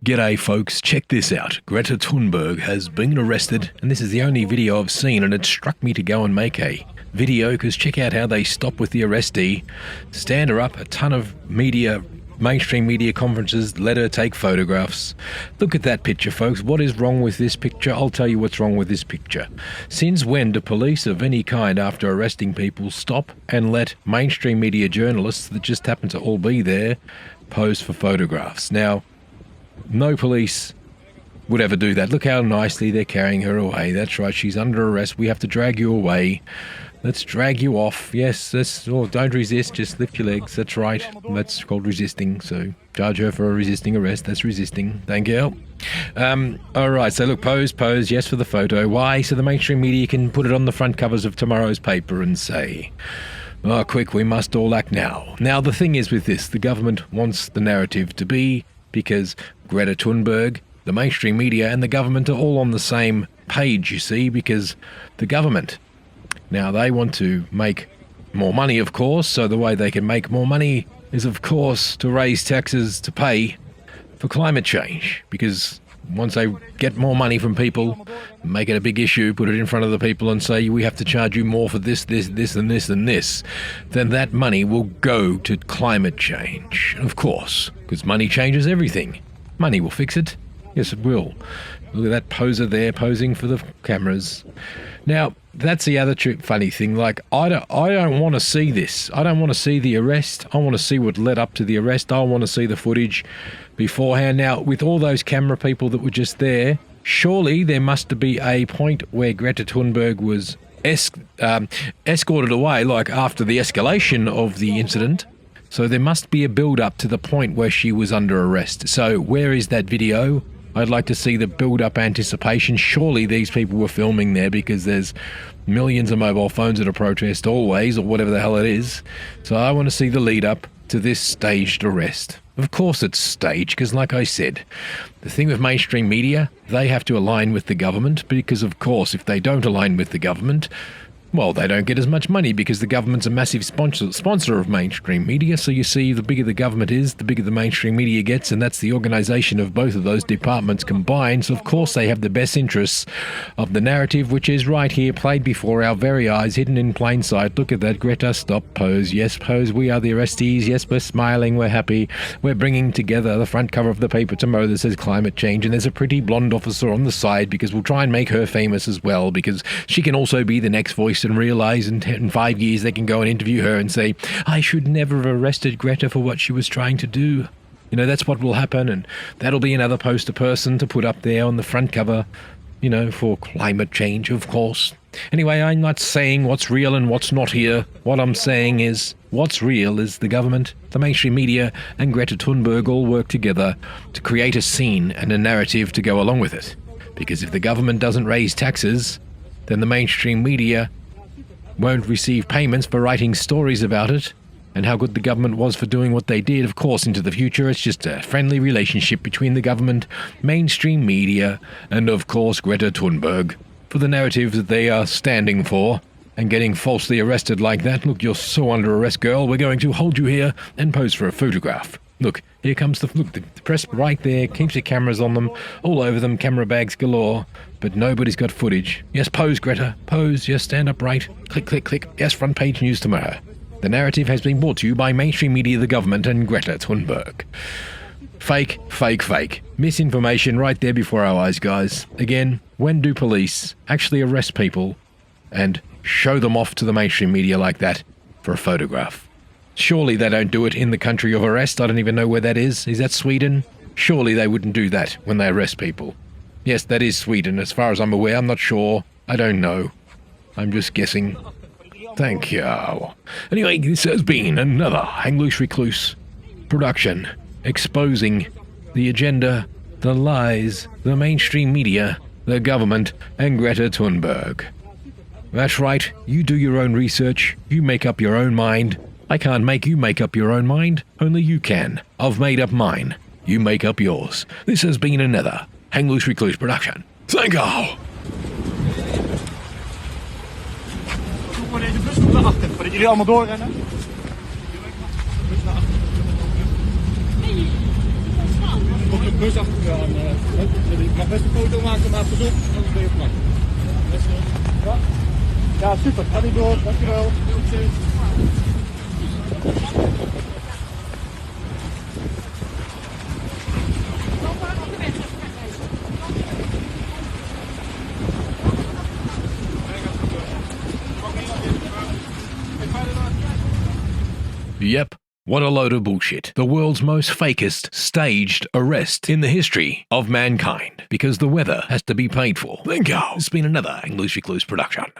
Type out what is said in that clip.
G'day folks, check this out. Greta Thunberg has been arrested, and this is the only video I've seen, and it struck me to go and make a video because check out how they stop with the arrestee, stand her up, a ton of media, mainstream media conferences, let her take photographs. Look at that picture, folks. What is wrong with this picture? I'll tell you what's wrong with this picture. Since when do police of any kind, after arresting people, stop and let mainstream media journalists that just happen to all be there pose for photographs? Now, no police would ever do that. Look how nicely they're carrying her away. That's right, she's under arrest. We have to drag you away. Let's drag you off. Yes, don't resist, just lift your legs. That's right. That's called resisting. So charge her for a resisting arrest. That's resisting. Thank you. All right, so look, pose, yes, for the photo. Why? So the mainstream media can put it on the front covers of tomorrow's paper and say, oh, quick, we must all act now. Now, the thing is with this, the government wants the narrative to be, because Greta Thunberg, the mainstream media and the government are all on the same page, you see, because the government, now they want to make more money, of course, so the way they can make more money is, of course, to raise taxes to pay for climate change, because once they get more money from people, make it a big issue, put it in front of the people and say, we have to charge you more for this, and this, and this, then that money will go to climate change. Of course, because money changes everything. Money will fix it. Yes, it will. Look at that poser there, posing for the cameras. Now, that's the other funny thing. Like, I don't want to see this. I don't want to see the arrest. I want to see what led up to the arrest. I want to see the footage beforehand. Now, with all those camera people that were just there, surely there must be a point where Greta Thunberg was escorted away, like after the escalation of the incident. So there must be a build-up to the point where she was under arrest. So where is that video? I'd like to see the build-up anticipation. Surely these people were filming there because there's millions of mobile phones at a protest always, or whatever the hell it is. So I want to see the lead-up to this staged arrest. Of course it's staged, because like I said, the thing with mainstream media, they have to align with the government, because of course if they don't align with the government, well, they don't get as much money because the government's a massive sponsor of mainstream media. So you see, the bigger the government is, the bigger the mainstream media gets, and that's the organisation of both of those departments combined. So of course they have the best interests of the narrative, which is right here, played before our very eyes, hidden in plain sight. Look at that, Greta, stop, pose. Yes, pose, we are the arrestees. Yes, we're smiling, we're happy. We're bringing together the front cover of the paper tomorrow that says climate change, and there's a pretty blonde officer on the side because we'll try and make her famous as well, because she can also be the next voice and realise in 5 years they can go and interview her and say, I should never have arrested Greta for what she was trying to do. You know, that's what will happen, and that'll be another poster person to put up there on the front cover, you know, for climate change, of course. Anyway, I'm not saying what's real and what's not here. What I'm saying is, what's real is the government, the mainstream media, and Greta Thunberg all work together to create a scene and a narrative to go along with it. Because if the government doesn't raise taxes, then the mainstream media won't receive payments for writing stories about it and how good the government was for doing what they did. Of course, into the future, it's just a friendly relationship between the government, mainstream media, and of course Greta Thunberg, for the narrative that they are standing for. And getting falsely arrested like that, look, you're so under arrest, girl, we're going to hold you here and pose for a photograph. Look, here comes the press right there, keeps the cameras on them, all over them, camera bags galore, but nobody's got footage. Yes, pose, Greta, pose, yes, stand upright, click, click, click, yes, front page news tomorrow. The narrative has been brought to you by mainstream media, the government, and Greta Thunberg. Fake, fake, fake. Misinformation right there before our eyes, guys. Again, when do police actually arrest people and show them off to the mainstream media like that for a photograph? Surely they don't do it in the country of arrest. I don't even know where that is. Is that Sweden? Surely they wouldn't do that when they arrest people. Yes, that is Sweden. As far as I'm aware, I'm not sure. I don't know. I'm just guessing. Thank you. Anyway, this has been another Hang Loose Recluse production, exposing the agenda, the lies, the mainstream media, the government, and Greta Thunberg. That's right. You do your own research. You make up your own mind. I can't make you make up your own mind, only you can. I've made up mine. You make up yours. This has been another Hang Loose Recluse production. Thank you! Voordat jullie allemaal doorrennen. Hey, Rust achteraan. Je mag best een foto maken, maar pas op, anders ben je op ja? Ja, super. Ga niet door. Dankjewel. Yep. What a load of bullshit. The world's most fakest, staged arrest in the history of mankind. Because the weather has to be paid for. Thank you. It's been another Hang Loose Recluse production.